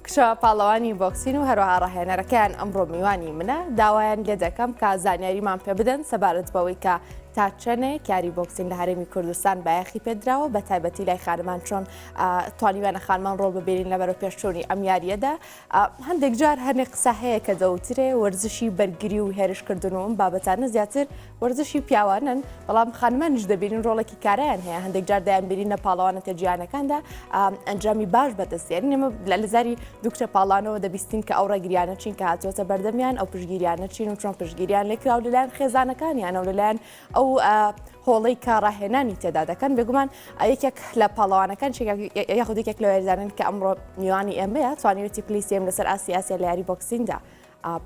کشە پاڵەوانی بۆکسین و هەروەها ڕاهێنەرەکەیان ئەمڕۆ میوانی منە داوایان لێ دەکەم کە زانیاریمان پێ بدەن سەبارەت بەوەی کە تا چەنێ کاری بۆکسین لە هەرێمی کوردستان بایەخی پێدراوە بە تایبەتی لای خانمان چۆن توانیوانە خانمان ڕۆڵ ببێنین لەبەرەوە پێشچوونی ئەم یاریەدا هەندێک جار هەرێ قسە هەیە کە دەوترێ وەرزشی بەرگری و هێرشکردن و ئەم بابەتانە زیاتر وەرزشی پیاوانن بەڵام خانمانیش دەبینین ڕۆڵێکی کارایان هەیە هەندێک جار دایان بینین لە پاڵەوانە تێجیانەکاندا ئەنجامی باش بەدەستێنین ئێمە لە لەزاری دوکتە پاڵانەوە دەبیستین کە ئەو ڕێگریانە چین کە هاتوۆتە بەردەمیان ئەو پشگیریانە چین و چۆن پشگیریان لێکراو لەلایەن خێزانەکانیان ئەو لەلایەن ئەو هۆڵەی کارڕاهێنانی تێدا دەکەن بێگومان یەکێک لە پاڵەوانەکان یاخودێکێک لە وێرزانن کە ئەمڕۆ میوانی ئێمەیە توانیوێتی پلیسیم لەسەر ئاسیاسیا لە یاری بۆکسیندا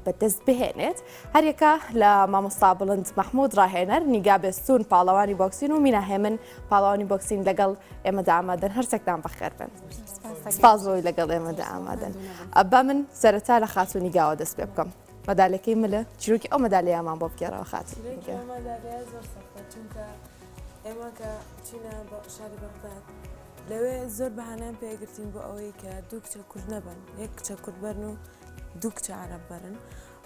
بەدەست بهێنێت هەرێکە لە مامۆستا بڵند مەحموود ڕاهێنەر نیگا بێستون پاڵەوانی بۆکسین و مینا هێمن پاڵەوانی بۆکسین لەگەڵ ئێمەدا ئامادەن هەرسێکتان بەخێر بن سپاس بۆی لەگەڵ ئێمەدا ئامادەن با من سەرەتا لە خاتونی گاوە دەست پێ بکەم مەدالەکەی ملە چیرۆکی ئەو مەدالیامان بۆ بگێڕەوە خاتون ئێمە کە چینە بە شاری بەغداد لەوێ زۆر بەهانیان پێگرتین بۆ ئەوەی کە دوو کچە کورد نەبن یەک کچە کوردبەرن و دوو کچە عەرەب بەرن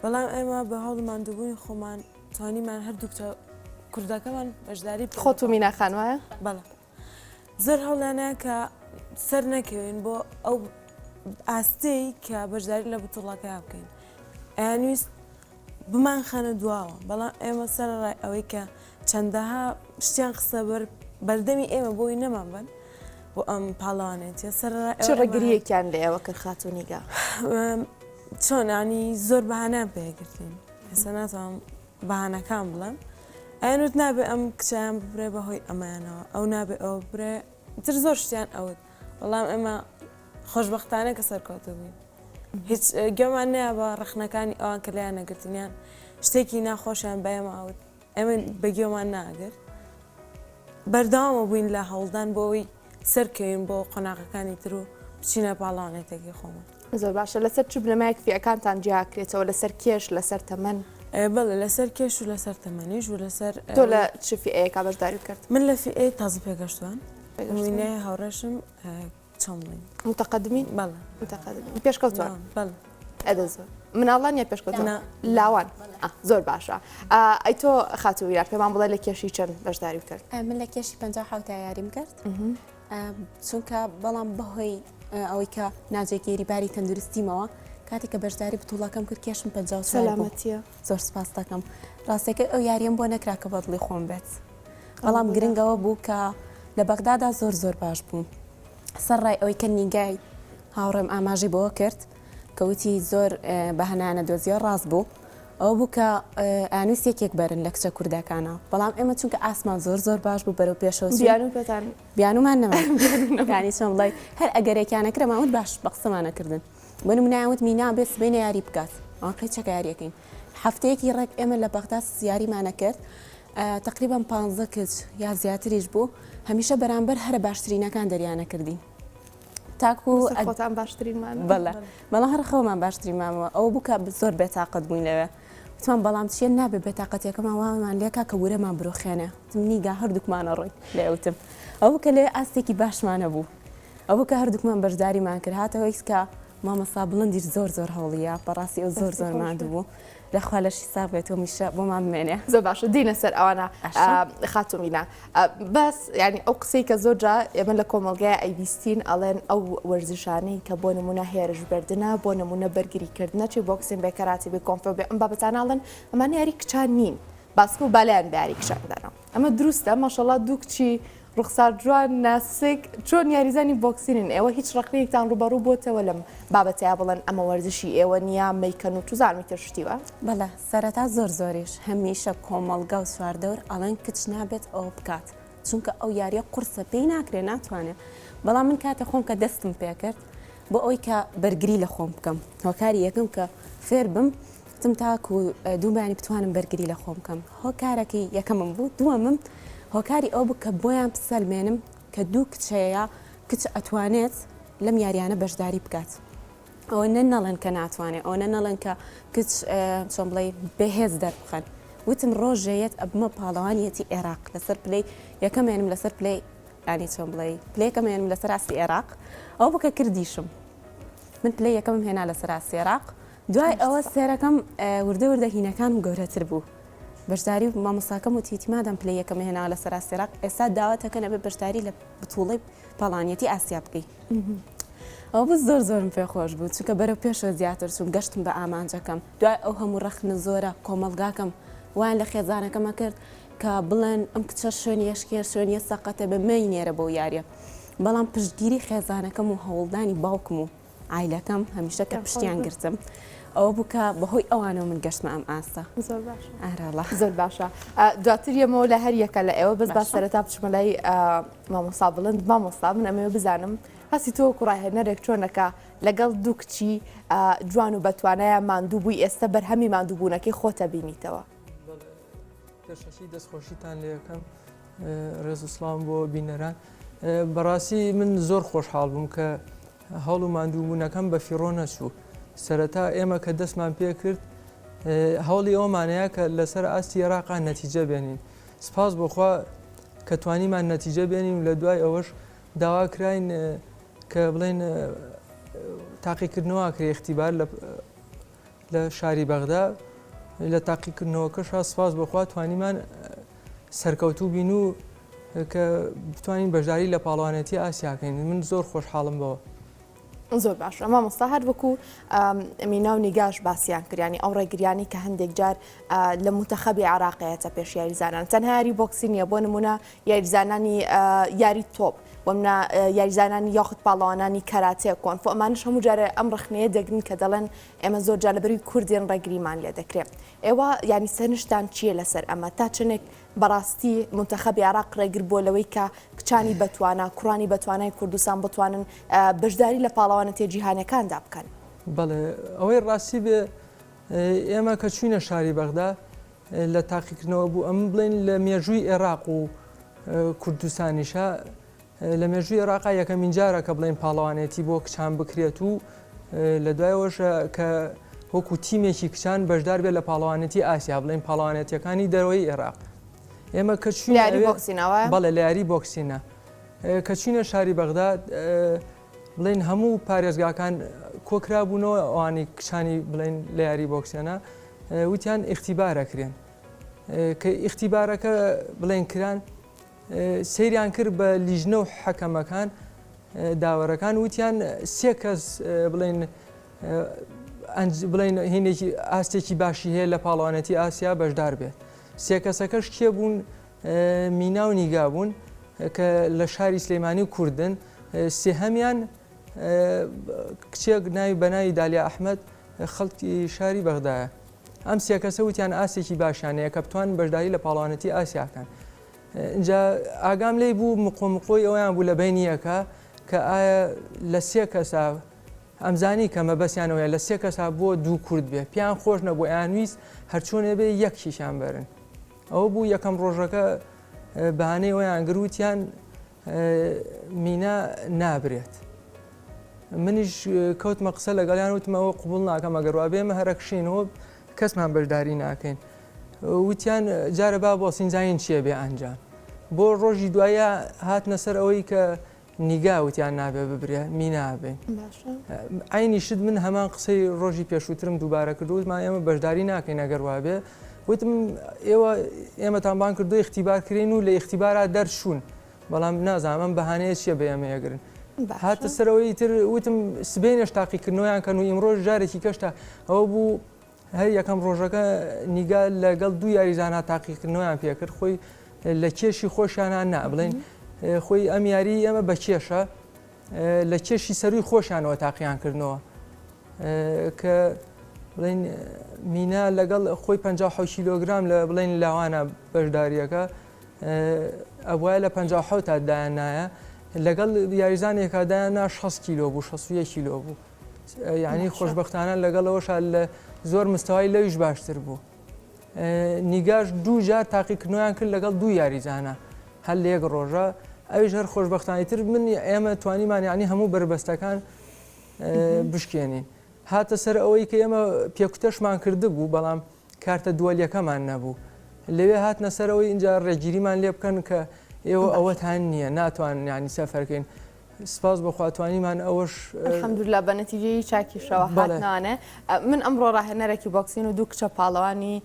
بەڵام ئێمە بە هەوڵ ماندووبوونی خۆمان توانیمان هەردوو کچە کوردەکەمان بەشداری خۆت و مینا خان وایە؟ بەڵێ زۆر هەوڵانەیە کە سەر نەکەوین بۆ ئەو ئاستەی کە بەشداری لە بتوڵەکە بکەین ئەیانویست بمان خانە دواوە بەڵام ئێمە سەرڕای ئەوەی کە چەندەها شتیان قسە بەردەمی ئێمە بۆی نەمان بن بۆ ئەم پاڵەوانێتە چ ڕێگریەکیان لە ئێوە کرد خاتونیگا چۆنانی زۆر بەهانیان پێگرتین ئێستا ناتوانم بەهانەکان بڵێم ئەیانوت نابێ ئەم کچیان ببرێ بەهۆی ئەمایانەوە ئەو نابێ ئەوە بڕێ تر زۆر شتیان ئەوت بەڵام ئێمە خۆشبەختانە کە سەرکەوتە بووین هیچ گوێمان نەیە بە ڕخنەکانی ئەوان کە لایان نەگرتنیان شتێکی ناخۆشیان بە ئێمە ئەوت ئێمە بەگوێمان ناگرت بەردەوامە بووین لە هەوڵدان بۆەوەی سەرکەوین بۆ قۆناغەکانی تر و بچینە پاڵانێتێکی خۆمان زۆر باشە لەسەر چ بنەمایەک فیەکانتان جیاکرێتەوە لەسەر کێش لەسەر تەمەن بەڵێ لەسەر کێش و لەسەر تەمەنیش و لەسەر تۆ لە چ فیەیەکا بەشداری کرد من لە فیئەی تازە پێگەشتوان وینەیە هاوڕێشم چۆمڵین متەقەدمین بەڵێ متەقەدمین پێشکەوتوان بەڵێ ئەدە زۆر مناڵان یا پێشکەوتوان لاوان زۆر باشە ئەی تۆ خاتوویرا پێمان بڵێ لە کێشی چەند بەشداری کرد من لە کێشی 57 یاریم کرد چونکە بەڵام بەهۆی ئەوەی کە ناجێگیری باری تەندروستیمەوە کاتێک کە بەشداری بتوڵەکەم کرد کێشم 50 سەلامەتیە زۆر سپاس دەکەم ڕاستێکە ئەو یاریم بۆ نەکرا کە بەدڵی خۆم بێت بەڵام گرنگەوە بوو کە لە بەغدادا زۆر باش بوو سەرڕای ئەوەی کە نیگای هاوڕێم ئاماژی بۆ کرد کەوتی زۆر بەهەنانە دۆزیە ڕاست بوو ئەو بوو کە ئانووس یەکێک بەرن لە کچە کوردەکانە بەڵام ئێمە چونکە ئاسمان زۆر باش بوو بەرەو پێشەوە بیانومان نەمانی چۆن بڵێ هەر ئەگەرێکیانەکرە ماوت باش بە قسەمانەکردن بۆ نمونایوت مینا بێت سبەینە یاری بکات ئەوە قەیچەکە یاریەکەین هەفتەیەکی ڕێک ئێمە لە بەغداد یاریمانە کرد تقریبا 15 کچ یا زیاتریش بوو هەمیشە بەرامبەر هەرە باشترینەکان دەریانە کردین تاکو خۆتان باشترینمان بەڵام هەر خەومان باشترینمانەوە ئەو بووکە زۆر بێتاقەت بووین لەوێ وتمان بەڵام چیە نابێت بێتاقەتێکەکەمان وامان لێکا کە ورەمان برۆخێنە نیگا هەردووکمانە ڕۆی لێوتم ئەو کە لێ ئاستێکی باشمانە بوو ئەو کە هەردووکمان بەشداریمان کرد هاتەوەی کە مامەسا بڵندیش زۆر هەوڵیە بەڕاستی ئەو زۆر ماندوو بوو لەخوا لە شیسا بێتەوە میشە بۆمان بمێنێ زۆر باشە دینە سەر ئەوانە خاتومینا بەس ینی ئەو قسەی کە زۆرجا ئێمە لە کۆمەلگای ئەیبیستین ئەڵێن ئەو وەرزشانەی کە بۆ نمونە هێرش بردنە بۆ نمونە بەرگریکردنە چی بۆکسین بێ کەراتی بێ کۆمفۆ بێ ئەم بابەتاناڵن ئەمان یاری کچان نین باسکە و بالایان بە یاری کشاندانەوە ئەمە دروستە ماشەڵڵا دوو کچی ڕوخسار جوان ناسک چۆن یاریزانی بۆکسینن ئێوە هیچ ڕقەیەکتان ڕوبەڕوو بۆتەوە لەم بابەتەیە بڵێن ئەمە وەرزشی ئێوە نییە مەیکەن و توزانمی تشتیوە بەڵێ سەرەتا زۆریش هەمیشە کۆمەڵگا و سواردەور ئەڵێن کچ نابێت ئەوە بکات چونکە ئەو یاریە قورسە پێی ناکرێ ناتوانێت بەڵام من کاتە خۆم کە دەستم پێکرد بۆ ئەوی کە بەرگری لە خۆم بکەم هۆکاری یەکەم کە فێر بم تم تاکو دووبانی بتوانم بەرگری لە خۆم بکەم هۆکارەکەی یەکەمم بوو دووەمم هۆکاری ئەو بوو کە بۆیان بسەلمێنم کە دوو کچەیە کچ ئەتوانێت لەم یاریانە بەشداری بکات ئەوە نەڵێن کە ناتوانێت ئەو نەڵێن کە کچ چۆن بڵێ بەهێز دەربخەن وتم ڕۆژەیەت ئەبمە پاڵەوانیەتی عێراق لەسەر پلەی یەکەمێنم لەسەر پلەی ینی چۆن بڵێ پلەیەکەمێنم لەسەر ئاستی عێراق ئەو بکە کردیشم من پلەی یەکەمم هێنا لە سەر سێراق دوای ئەوە سێرەکەم وردە وردە هینەکانم گەورەتر بوو بەشداری و مامۆستاکەم و تیتیمادەم پلەی یەکەم هێنا لە سەر سێراق ئێستا داواتەکە نەبێ بەشداری لە بتوڵی پاڵانیەتی ئاسیا بکەی ئەو بوو زۆرم پێخۆش بوو چونکە بەرەو پێشە زیاتر چوم گەشتم بە ئامانجەکەم دوای ئەو هەموو ڕەخنە زۆرە کۆمەلگاکەم وان لە خێزانەکەمە کرد کە بڵێن ئەم کچە شوێن یشکێر شوێنیە سەقەتە بە مەی نێرە بۆ یاریە بەڵام پشتگیری خێزانەکەم و هەوڵدانی باوکم و ئایلەکەم هەمیشە کە پشتیان گرتم ئەوە بووکە بەهۆی ئەوانەوە من گەشتمە ئەم ئاستا زۆر باشە ئارەڵە زۆر باشە دواتر یەمەوە لە هەر یەکە لە ئێوە بەس با سەرەتا بچمە لای مامۆستا بڵند مامۆستا من ئەمەوە بزانم هەستی تۆ کوڕاهێنەرێک چۆنەکە لەگەڵ دوو کچی جوان و بەتوانایە ماندوو بووی ئێستا بەرهەمی ماندووبوونەکەی خۆتە بینیتەوە پێشەشی دەستخۆشیتان لێ یەکەم ڕێز و سڵام بۆ بینەران بەڕاستی من زۆر خۆشحاڵ بووم کە هەڵ و ماندووبوونەکەم بە فیڕۆ نەچوو سەرەتا ئێمە کە دەستمان پێ کرد هەوڵی ئەومانەیە کە لەسەر ئاستی عێراقا نەتیجە بێنین سپاس بۆخوا کە توانیمان نەتیجە بێنین لە دوای ئەوەش داوا کراین کە بڵێن تاقیکردنەوە کرێ اختیبار لە شاری بەغدا لە تاقیکردنەوەکەش سپاس بۆخوا توانیمان سەرکەوتوو بین و کە بتوانین بەشداری لە پاڵەوانێتی ئاسیاکەین من زۆر خۆشحاڵم بەوە زۆر باش مامۆستا هەر وەکو مینا و نیگاش باسییان کردیانی ئەو ڕێگریانی کە هەندێک جار لە مونتەخەبی عراقەیەتە پێش یاریزانان تەنها یاری بۆکسی نیە بۆ نمونە یاریزانانی یاری تۆپ ومنە یاریزانانی یاخود پاڵەوانانی کەراتێ کۆن فۆ ئەمانش هەموو جارە ئەم ڕخنەیە دەگرن کە دەڵێن ئێمە زۆر جار لەبەری کوردیان ڕێگریمان لێ دەکرێت ئێوە ینی سەرنجتان چییە لەسەر ئەمە تا چنێک بەڕاستی مونتەخەبی عراق ڕێگر بۆ لەوەی کە کچانی بەتوانە کوڕانی بەتوانای کوردستان بتوانن بەشداری لە پاڵەوانەتە جیهانەکاندا بکەن بەڵێ ئەوەی ڕاستی بێ ئێمە کە چوینە شاری بەغدا لە تاقیکردنەوە بوو ئەم بڵێن لە مێژووی عێراق و کوردستانیشە لە مێژووی عێراقا یەکەمین جارە کە بڵێن پاڵەوانێتی بۆ کچان بکرێت و لە دوایەوەشە کە وەکو تیمێکی کچان بەشدار بێت لە پاڵەوانێتی ئاسیا بڵێن پاڵەوانێتیەکانی دەرەوەی عێراق ئێمە کە بەڵێ لە یاری بۆکسینە کە چوینە شاری بەغدا بڵێن هەموو پارێزگاکان کۆکرا بوونەوە ئەوانی کچانی بڵێن لە یاری بۆکسیانە وتیان ئیختیبارەکرێن کە ئیختیبارەکە بڵێن کران سەیریان کرد بە لیژنە و حەکەمەکان داوەرەکان وتیان سێ کەس بڵێن هینێکی ئاستێکی باشی هەیە لە پاڵەوانەتی ئاسیا بەشدار بێت سێ کەسەکەش کێ بوون مینا و نیگا بوون کە لە شاری سلەیمانی و کوردن سێهەمیان کچێک ناوی بەناوی دالیا ئەحمەد خەڵکی شاری بەغدایە ئەم سێ کەسە وتیان ئاستێکی باشیانەیە کە بتوان بەشداری لە پاڵەوانەتی ئاسیاکان اینجا ئاگام لێی بوو مقۆمقۆی ئەویان بوو لە بینیەکە کە ئایا لە سێ کەسا ئەمزانی کە مەبەسیانەوەی لە سێ کەسا بۆ دوو کورد بێ پیان خۆش نەبوو یانویست هەرچۆنێ بێ یەکیشان بەرن ئەوە بوو یەکەم ڕۆژەکە بەهانەی ئەویان گروتیان مینا نابرێت منیش کەوتمە قسە لەگەڵیان وتمەوە قوبوڵ ناکەم ئەگەر وا بێمە هەرەکشینەوە کەسمان بەشداری ناکەین وتیان جارە با بۆ سینجاین چییە بێ ئەنجام بۆ ڕۆژی دوایە هاتنە سەر ئەوەی کە نیگا وتیان نابێ ببرێ مینابێن ئاینی شت من هەمان قسەی ڕۆژی پێشووترم دووبارە کردوتمان ئێمە بەشداری ناکەین ئەگەر وابێ وتم ئێمەتان کردو اختیبارکرین و لە اختیبارا دەرچوون بەڵام نازانم ئەم بەهانەیە چییە بە ئێمە یەگرن هاتە سەرەوەی تر وتم سبێنش تاقیکردنەوەیان کەن و ئیمڕۆژ جارێکی کەشتا ئەوە بوو هەر یەکەم ڕۆژەکە نیگا لەگەڵ دوو یاریزانە تاقیکردنەوەیان پێکرد خۆی لە کێشی خۆشیانان نا بڵێن خۆی ئەم یاری ئەمە بە کێشە لە کێشی سەروی خۆشیانەوە تاقییان کردنەوە کە بڵێن مینا لەگەڵ خۆی 56 کیلۆگرام لە بڵێن لاوانە بەشداریەکە ئەوایە لە 57 تا دایانایە لەگەڵ یاریزانێکدایاننا 6 کیلۆ بوو 61 کیلۆ بوو یعنی خۆشببختانە لەگەڵەوەش لە زۆر مستەوای لەویش باشتر بوو نیگاش دوو جار تاقیکردنەوەیان کرد لەگەڵ دوو یاریزانە هەل لە یەک ڕۆژە ئەویش هەر خۆشببختانیتر من ئێمە توانیمان یعنی هەموو بربەستەکان بشکێنین هاتە سەر ئەوەی کە ئێمە پێکوتەشمان کرده بوو بەڵام کارتە دووەلیەکەمان نەبوو لەوێ هاتنە سەرەوەی اینجا ڕێگیریمان لێ بکەن کە ئێوە ئەوەتان نییە ناتوان ینی سەفەرکەین سپاس بەخواتوانیمان ئەوەش الحەمدوللا بە نەتیجەی چاکیشەوە بەڵێ. هاتنانێ من ئەمڕۆ ڕاهێنەرێکی بۆکسین و دوو کچە پاڵەوانی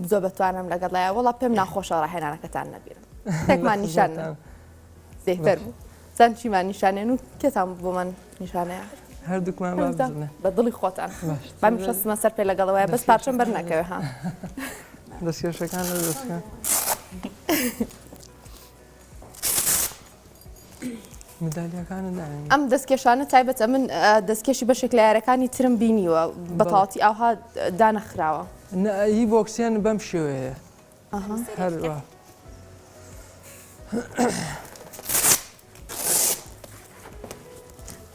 زۆر بەتوانم لەگەڵایە وەڵا پێم ناخۆشە ڕاهێنانەکەتان نەبیرم تێکمان نیشان زێفەر بوو چەند چیمان نیشانێن و کێتان بۆ من نیشانەیە هەردووکمان با بزنێ بە دڵی خۆتان باش. بامی شەستمە سەر پێ لەگەڵەوەی بەس پارچەم بەر نەکەوێ ها دەستکێشەکان لە دەستکان مدالیەکانە داێن ئەم دەستکێشانە تایبەتە من دەستکێشی بەشێک لە یارەکانی ترم بینیوە بەتاڵاتی ئاها دانەخراوە هی بۆکسیان بەم شێوەیە هەروە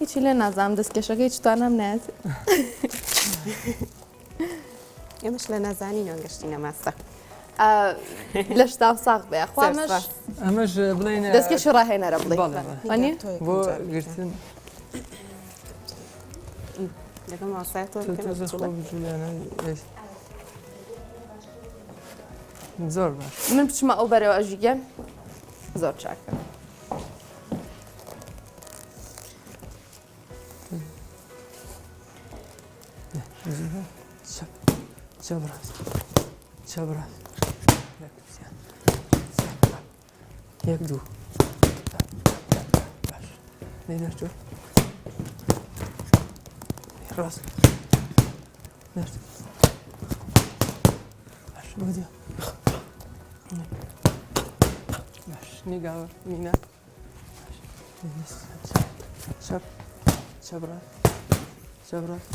هیچی لێ نازانم دەستکێشەکەی چتانم نێت ئێمەش لە نازانینەوە گەشتینە ماستە لە شتا ساق بێ خوامەش ئەمەش بڵێن دەستکێشی ڕاهێنەرە بڵێ وانە بۆ گرتن لەگەڵ ماسایەتەوە زۆر باش من بچمە ئەو بەرەوە ئەژیگەم زۆر چاکە چەبڕاست چەبڕاست یەک دوو باش نەرجۆ ڕاست نەرد باش بۆ دیە باش نیگاوە مینە چەپ چەبڕاست چەبڕاست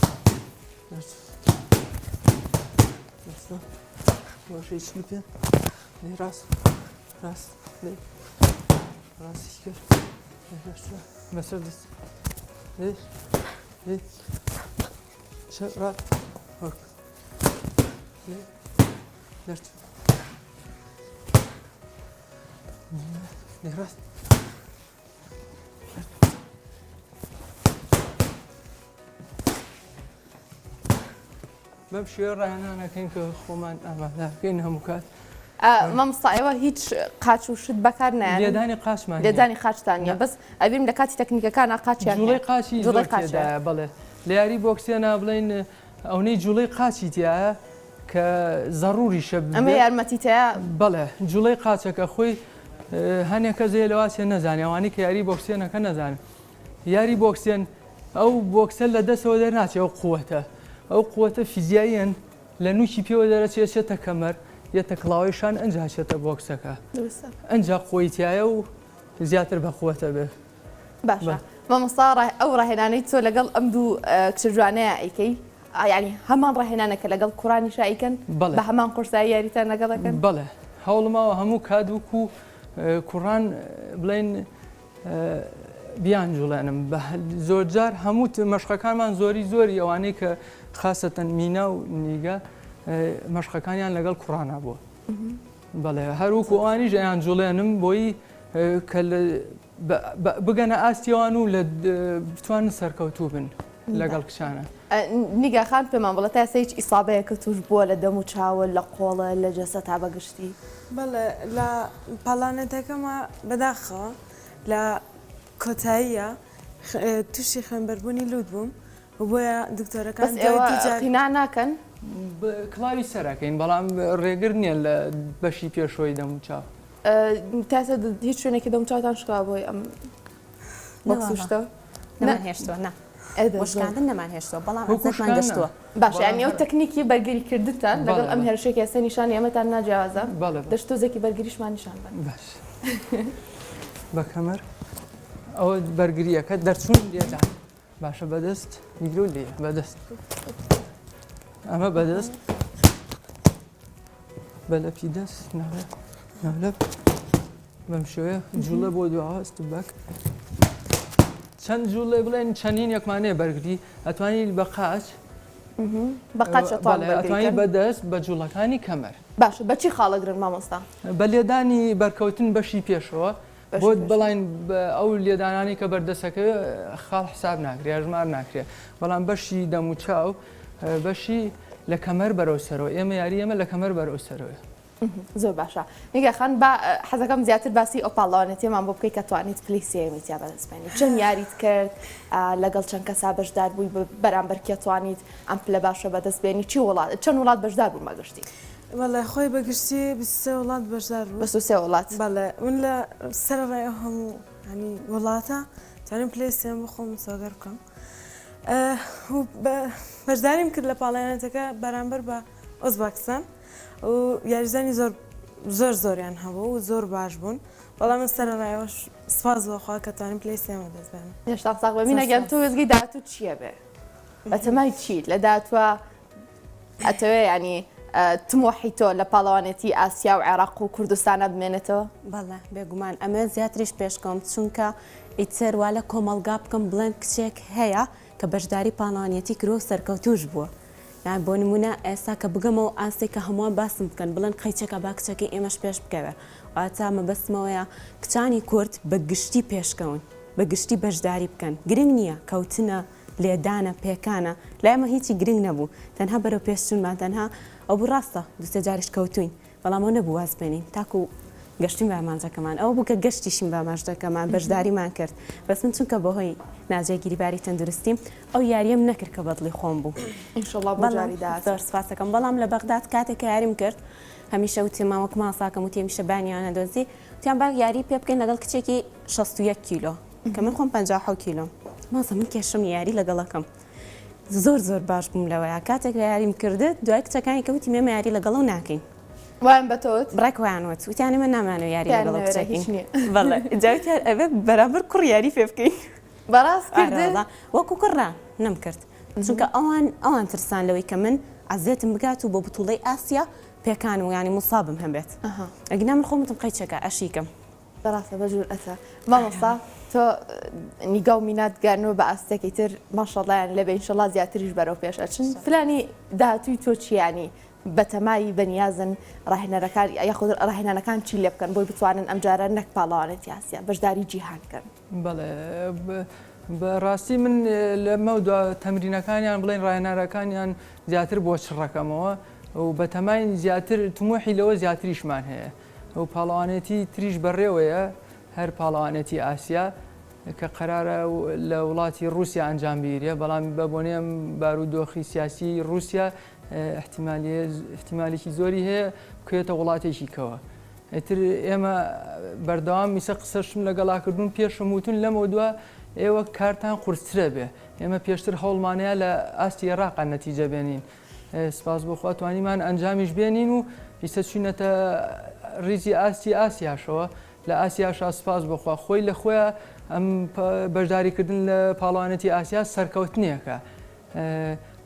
نەرد باشی چی پێ ڕاست ڕاست ڕاستی کرد بەسەر دەست ڕات نرد ڕاست بەم شێوە ڕاهێنانەکەین کە خۆمان ئامادەکەین هەموو کات مامۆستایەوە هیچ قاچ و شت بەکار نایە لێدانی قاچمان لێدانی قاچتانە بەس ئەبیرم لە کاتی تەکنیکەکان قاچیان جوڵەی قاچی جوڵەی زۆر قاچە. تێدایە بەڵێ لە یاری بۆکسیانە بڵێن ئەوەی جوڵەی قاچی تایە کە ضروریشە ئەمە یارمەتیتەیە بەڵێ جوڵەی قاچەکە خۆی هەنێکە زێ لەواسێ نەزانێ ئەوانی کە یاری بۆکسیێنەکە نەزانن یاری بۆکسیێن ئەو بۆکسە لە دەستەوە دەرناچێت ئەو قووەتە ئەو قووەتە فیزیاییان لە نوکی پێوە دەرەچێت چێتە کەمەر یەتە کڵاویشان ئەنجا چێتە بۆکسەکە ئەنجا خۆیتیایە و زیاتر بە قووەتە بێ باشە مامۆستا ئەو ڕاهێنانەی تۆ لەگەڵ ئەم دوو کچە جوانەیە ئەیکەی ینی هەمان ڕاهێنانەکە لەگەڵ کوڕانی شایکەن بەڵێ. بە هەمان قورسایی یاریتان لەگەڵەکەن بەڵێ هەوڵماوە هەموو کادووک و کوڕان بڵێن بیان جوڵێنم زۆرجار هەموو مەشقەکانمان زۆری ئەوانەی کە خاستەن مینا و نیگە مەشقەکانیان لەگەڵ کوڕانە بووە بەڵێ هەروکو ئەوانیش ئەیان جوڵێنم بۆی کە بگەنە ئاستیوان و لە بتوانن سەرکەوتوو بن لەگەڵ کچانە نیگاخان پێمان بڵێت تا هیچ ئیسابەیە کە توش بووە لە دەم و چاوە لە قۆڵە لە جەسە تا بەگشتی بەڵێ لە پاڵانەتەکەمە بەداخەوە لە کۆتاییە تووشی خوێنبەربوونی لوت بووم بۆیە دکتۆرەکان بەس ئێوە قینا ناکەن کڵاوی سەرەکەین بەڵام ڕێگر نییە لە بەشی پێشۆی دەم و چاو تاسە هیچ شوێنێکی دەم چاوتان شکا بۆی ئەم بەخسوشتە نەمان هێشتووە نا وەشکاندن نەمان هێشتووە بەڵام ئەزەتمان گەشتووە باش ینی ئەو تەکنیکی بەرگری کردتان لەگەڵ ئەم هێرشێکی ئێستا نیشانی ئەمەتان ناجیاوازە دەشتۆزێکی بەرگریشمان نیشان بن باش بە کەمەر ئەوە بەرگریەکە دەرچوون لێدان باشە بەدەست میگرۆ لێ بەدەست ئەمە بەدەست بەلەپی دەست ناولە بەم شێوەیە جوڵە بۆ دوهاست بەک چەند جوڵێ بڵێن چەندین یەکمانەیە بەرگری ئەتوانی بە قاچ بە قاچە ئەتوانی بەدەست بە جوڵەکانی کەمەر باشە بەچی خاڵەگرن مامۆستا بە لێدانی بەرکەوتن بەشی پێشەوە بۆ بڵین ئەو لێدانانی کە بەردەسەکە خاڵ حساب ناکرێ ژمار ناکرێت بەڵام بەشی دەم و چاو بەشی لە کەمەر بەرەو سەرەوە ئێمە یاری ئێمە لە کەمەر بەرەو سەرەوە زۆر باشە نیگەخان بە حەزەکەم زیاتر باسی ئەو پاڵاوانێتیمان بۆ بکەیت کە توانیت پلیسیەمی تیا بەدەستبێنی چەند یاریت کرد لەگەڵ چەند کەسا بەشدار بووی بەرامبەر کێ توانیت ئەم پلە باشە بەدەستبێنی چەند وڵات بەشدار بوو مەگەشتی وەڵێ خۆی بەگشتی 23 وڵات بەشدار بوو بە سێ وڵات بەڵێ من لە سەرڕای هەموو ینی وڵاتە توانم پلێسیان بخۆم سۆگەر بکەم بەشداریم کرد لە پاڵایەنەتەکە بەرامبەر بە ئۆزباکستان و یاریزانی زۆریان هەبوو و زۆر باش بوون بەڵام من سەرڕایەوەش سپاس بۆخوا کە توانم پلێسیان بەدەستبێنم هێشتا ساق بە مینەگەم تۆ وێزگەی داهاتوو چییە بێ بەتەمای چیت لە داهاتوە ئەتەوێ ینی تمۆحی تۆ لە پاڵەوانێتی ئاسیا و عێراق و کوردستانە بمێنێتەوە بەڵێ بێگومان ئەمە زیاتریش پێشکەم چونکە ئیتر وا لە کۆمەلگا بکەم بڵێن کچێک هەیە کە بەشداری پاڵەوانێتی کرۆ سەرکەوتوش بووە یان بۆ نمونە ئێستا کە بگەمەوە ئاستێک کە هەمووان باسم بکەن بڵێن قەیچەکە با کچەکەی ئێمەش پێش بکەوێ واتە مەبەستمەوەیە کچانی کورد بە گشتی پێشکەون بە گشتی بەشداری بکەن گرنگ نییە کەوتنە لێدانە پێکانە لای ئەمە هیچی گرنگ نەبوو تەنها بەرەو پێشچونمان تەنها ئەو بوو ڕاستە دوسێ جاریش کەوتوین بەڵام ئەو نەبوو واز بێنین تاکو گەشتین بە ئامانجەکەمان ئەو بوو کە گەشتیشین بە ئاماژەکەمان بەشداریمان کرد بەس من چونکە بەهۆی ناجێگیریباری تەندروستیم ئەو یاریەم نەکرد کە بەدڵی خۆم بوو ئینشەڵڵا بۆ جاری داهات زۆر سپاسەکەم بەڵام لە بەغداد کاتێک یاریم کرد هەمیشە وتێ ماوەک ماساکەم وتێ میشە بانیانە دۆزی وتیان با یاری پێ بکەین لەگەڵ کچێکی 61 کیلۆ کە من خۆم 57 کیلۆ ماسە من کێشم یاری لەگەڵەکەم زۆر باش بووم لەوەیە کاتێک لە یاریم کردت دوای کچەکانی کەوتی مێمە یاری لەگەڵ و ناکەین وایان بە تۆت بڕێکوانوت وتیانە من نامانەوە یاری لەگەڵ کچەکەین نییە بەڵێ جاوتیان ئەبێ بەرامبەر کوڕ یاری پێ بکەین بەڕاست کردن وەکو کوڕا نەمکرد چونکە ئەوان ترسان لەوەی کە من عزیێتم بگات و بۆ بتوڵەی ئاسیا پێکان و ینی موسابم هەبێت ئەگنا من خۆمتم قەیچەکە ئەشیکەم بەڕاستە بەجور ئەسە مامۆستا تۆ نیگا و مینات گەرنەوە بە ئاستێکی تر ماشەڵیان لەبێ ئینشەڵا زیاتریش بەرەو پێش ئەچن فلانی داهاتووی تۆ چیانی بەتەمایی بەنیازن ڕاهێنەرەکان یاخود ڕاهێنانەکان چی لێ بکەن بۆی بتوانن ئەم جارە نەک پاڵەوانێتی ئاسیا بەشداری جیهان بکەن بەڵێ بەڕاستی من لەمە تەمرینەکانیان بڵێن ڕاهێنەرەکانیان زیاتر بۆ چڕەکەمەوە و بەتەمای زیاتر تمۆحی لەوە زیاتریشمان هەیە ئەو پاڵەوانێتی تریش بەڕێوەیە هەر پاڵەوانێتی ئاسیا کە قەرارە لە وڵاتی رووسیا ئەنجام بیرێ بەڵام بە بۆنێم بارودۆخی سیاسی رووسیا احتیمالێکی زۆری هەیە بکوێتە وڵاتێکی کەوە ئیتر ئێمە بەردەوام میسە قسەشم لەگەڵاکردون پێشم وتون لەمە دووە ئێوە کارتان قورسرە بێ ئێمە پێشتر هەوڵمانەیە لە ئاستی عێراقا نەتیجە بێنین سپاس بۆخوا توانیمان ئەنجامیش بێنین و ئیسە چوینەتە ریزی ئاستی ئاسیاشەوە لە ئاسیاشا سپاس بۆخوا خۆی لە خۆیان ئەم بەشداریکردن لە پاڵەوانێتی ئاسیا سەرکەوتنیەکە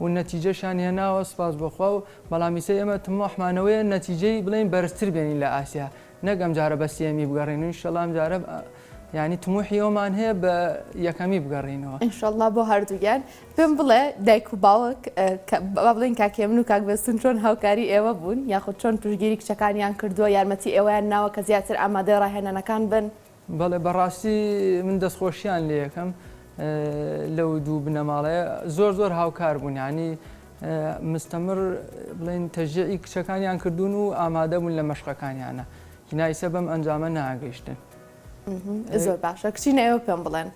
و نەتیجەشان هێناوە سپاس بۆخوا و بەڵامیسە ئێمە تمۆحمانەوەیە نەتیجەی بڵێن بەرزتر بێنین لە ئاسیا نەگەم جارە بە سێمی بگەڕێن و ئینشەڵام جارە ینی تموحی ئەومان هەیە بە یەکەمی بگەڕینەوە ئینشەڵڵا بۆ هەردووگیان پێم بڵێ دایک و باوک با بڵێن کاکێ من و کاک بەستون چۆن هاوکاری ئێوە بوون یاخود چۆن پشگیری کچەکانیان کردووە یارمەتی ئێوەیان ناوە کە زیاتر ئامادە ڕاهێنانەکان بن بەڵێ بەڕاستی من دەستخۆشیان لێ یەکەم لەو دوو بنەماڵەیە زۆر هاوکار بوون ینی مستەمر بڵێن تەژێعی کچەکانیان کردوون و ئامادە بوون لە مەشقەکانیانە هینایسە بەم ئەنجامە ناگەیشتن زۆر باشە کچینە ئێوە پێم بڵێن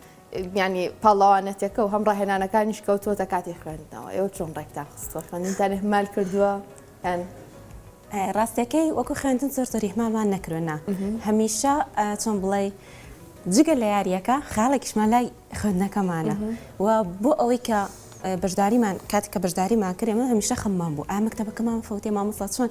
ینی پاڵاوانەتێکە و هەم ڕاهێنانەکانیش کەوتۆتە کاتی خوێندنەوە ئێوە چۆن ڕێکتان خستوە خوێندنتان هەمال کردووە یان ڕاستیەکەی وەکو خوێندن زۆر هیمامان نەکردنا هەمیشە چۆن بڵێ جگە لە یاریەکە خاڵێکیشمان لای خوێندنەکەمانە و بۆ ئەوەی کە بەشداریمان کاتێک کە بەشداریمان کرد ئێمە هەمیشە خەممان بوو مەکتەبەکەمان فەوتێ مامۆستا چۆن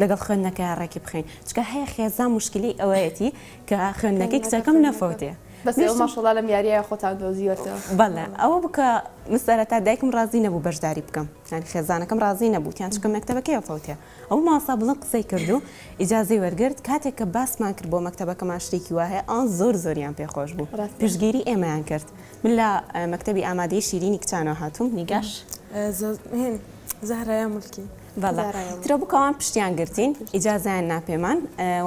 لەگەڵ خوێندنەکە ڕێکی بخەین چکە هەیە خێزان مشکلی ئەوەیەتی کە خوێندنەکەی کچەکەم نەفەوتێ بەس ماشەڵا لەم یاریە خۆتان دۆزیوەتەوە بەڵێ ئەوە بکە مسەرەتا دایکم ڕازی نەبوو بەشداری بکەم ینی خێزانەکەم ڕازی نەبوو یان چکە مەکتەبەکەی فەوتێ ئەو ماسا بڵند قسەی کرد و ئیجازەی وەرگرت کاتێک کە باسمان کرد بۆ مەکتەبەکەمان شتێکی وایە ئەوان زۆریان پێخۆش بوو پشگیری ئێمەیان کرد من لە مەکتەبی ئامادەی شیرینی کچانەوە هاتووم نیگەش زەهرەیە مولکی بەڵێ ترە بکەوان پشتیان گرتین ئیجازیان ناپێمان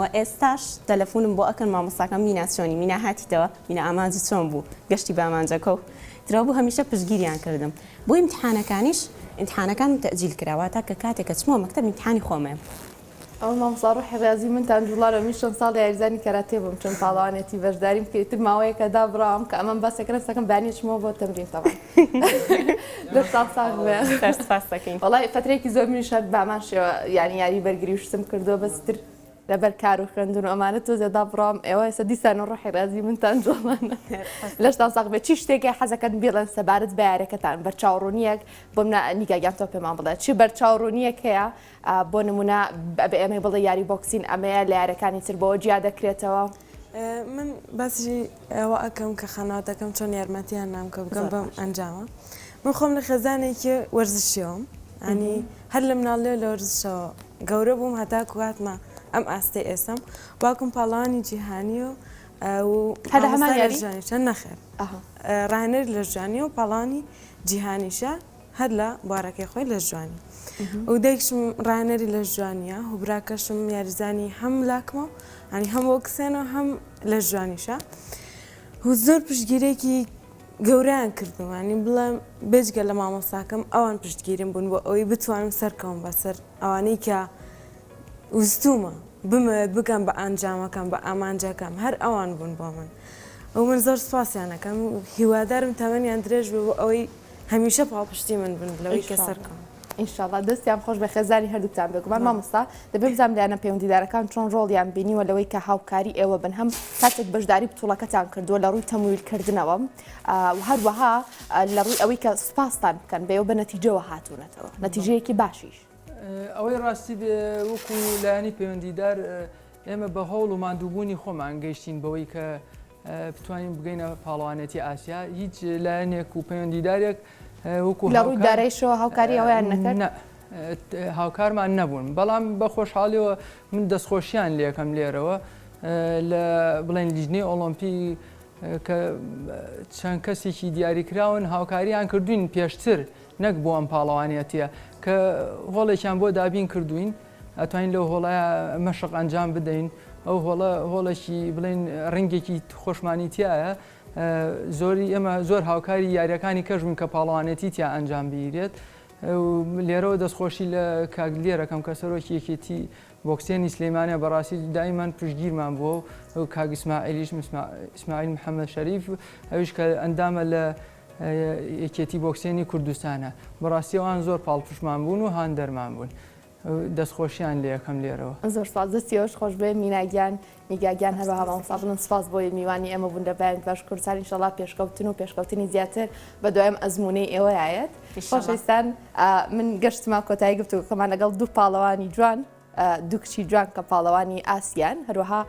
و ئێستاش تەلەفۆنم بۆ ئەکەن مامۆستاکەم مینا چۆنی مینا هاتیتەوە مینا ئامانجی چۆن بوو گەشتی بە ئامانجەکە و ترە بوو هەمیشە پشگیریان کردم بۆ ئیمتحانەکانیش ئیمتحانەکانم تەجیل کراوە تا کە کاتێکە چمەوە مەکتەب ئیمتحانی خۆمێ ئەو مامۆستا ڕۆحی ڕێزی منتان جوڵارە من چەند ساڵ یاریزانی کەراتێ بووم چەند پاڵەوانێتی بەشداریم کەیتر ماوەیەکە دابڕام کە ئەمەم بەسەکە ڕستەکەم بانیچمەوە بۆ تەمرین تەواو لە ساڵ بێ سپاس دەکەین. وڵای فترێکی زۆر منیش بامان شێوە یانی یاری بەرگری وشتم کردو بەستر لەبەر کار و خوێندن و ئەمانە تۆ زێدا بڕام ئێوە ێستا دیسان و ڕۆحی ڕێزی منتان جوڵانە لەشتا ساق بێت چی شتێکی حەزەکەن بێڵێن سەبارەت بە یاریەکەتان بەرچاوڕوونیەک بۆ منە نیگاگیان تۆ پێمان بڵێت چی بەرچاوڕوونیەک هەیە بۆ نمونە بە ئێمە بڵێ یاری بۆکسین ئەمەیە لە یارەکانی تر بۆ جیا دەکرێتەوە من باسی ئەوە ئەەکەم کە خەناواتەکەم چۆن یارمەتیان نامکە بگەم بەم ئەنجامە من خۆم لە خێزانێکی وەرزشیەوەم ئەنی هەر لە مناڵێ لە وەرزشەوە گەورە بووم هەتا کواتمە ئەم ئاستی ئێسم باکم پاڵانی جیهانی و هەدا هەمان یاری چەند نەخێر ڕانەر لە ژوانی و پاڵانی جیهانیشە هەر لە بارەکەی خۆی لە ژوانی و دایکشم ڕانەری لە ژوانیە و براکەشم یاریزانی هەم لاکمە ئەنی هەم وەکسێنەوە هەم لە ژوانیشە و زۆر پشتگیرێکی گەوریان کردوانی بڵێم بێجگە لە مامۆستاکەم ئەوان پشتگیرم بوون بۆ ئەوەی بتوانم سەرکەوم بەسەر ئەوانەی کە وستومە بمەوێت بکەم بە ئەنجامەکەم بە ئامانجەکەم هەر ئەوان بوون بۆ من ئەو من زۆر سپاسیانەکەم هیوادارم تەمەنیان درێژ بێ بۆ ئەوەی هەمیشە پاڵپشتی من بن لەوەی کە سەرکەم ئینشاءڵڵا دەستیان خۆش بە خێزانی هەردووتان بگومان مامۆستا دەبێ بزانام لایەنە پەیوەندیدارەکان چۆن ڕۆڵیان بینیوە لەوەی کە هاوکاری ئێوە بن هەم کاتێک بەشداری بتوڵەکەتان کردووە لە ڕووی تەمویلکردنەوە و هەروەها لە ڕووی ئەوەی کە سوپاستان بکەن بێەوە بە نەتیجەوە هاتوونەتەوە نەتیجەیەکی باشیش ئەوەی ڕاستی وەکو لایانی پەیوەندیدار ئێمە بە هەوڵ و ماندووبوونی خۆمان گەیشتین بەوەی کە بتوانین بگەینە پاڵەوانێتی ئاسیا هیچ لایەنێک و پەیوەندیدارێک وەکو لە ڕووی دارەیشەوە هاوکاری ئەویان نەکرد هاوکارمان نەبوون بەڵام بە خۆشحاڵیەوە من دەستخۆشییان لێکەم لێرەوە لە بڵێن لیژنەی ئۆلۆمپی کە چەند کەسێکی دیاریکراون هاوکاریان کردوین پێشتر نەک بۆ ئەم پاڵەوانێتیە کە هۆڵێکیان بۆ دابین کردوین ئەتوانین لەو هۆڵایە مەشق ئەنجام بدەین ئەو هۆڵێکی بڵێن ڕنگێکی خۆشمانیتیایە زۆری ئەمە زۆر هاوکاری یاریەکانی کەژبوون کە پاڵەوانێتی تیا ئەنجام بیرێت لێرەوە دەستخۆشی لە کاگلێرەکەم کە سەرۆکی یەکێتی بۆکسێنی سلەیمانە بەڕاستی دایمان پشتگیرمان بووە و کاگ ئیسماعیلیش ئیسماعیل محەممەد شەریف ئەویش کە ئەندامە لە یەکێتی بۆکسێنی کوردستانە بەڕاستی ئەوان زۆر پاڵپشمان بوون و هاان دەرمان بوون دەستخۆشییان لە یەکەم لێرەوە زۆر سپاس دەستیەوەش خۆش بێ میناگیان نیگاگیان هەروەها مامۆستا سپاس بۆی میوانی ئێمە بوون لە بەیان باش کوردستان ئینشەڵڵا پێشکەوتن و پێشکەوتنی زیاتر بە دوایەم ئەزمونەی ئێوەیەت خۆشەویستان من گەشتما کۆتایی گفتوگۆکەمان لەگەڵ دوو پاڵەوانی جوان دوو کچی جوان کە پاڵەوانی ئاسیان هەروەها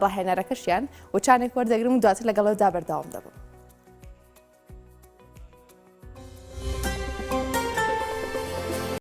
ڕاهێنەرەکەشیان و چانێک وەردەگرم و دواتر لەگەڵەوەدا بەرداوام دەبم.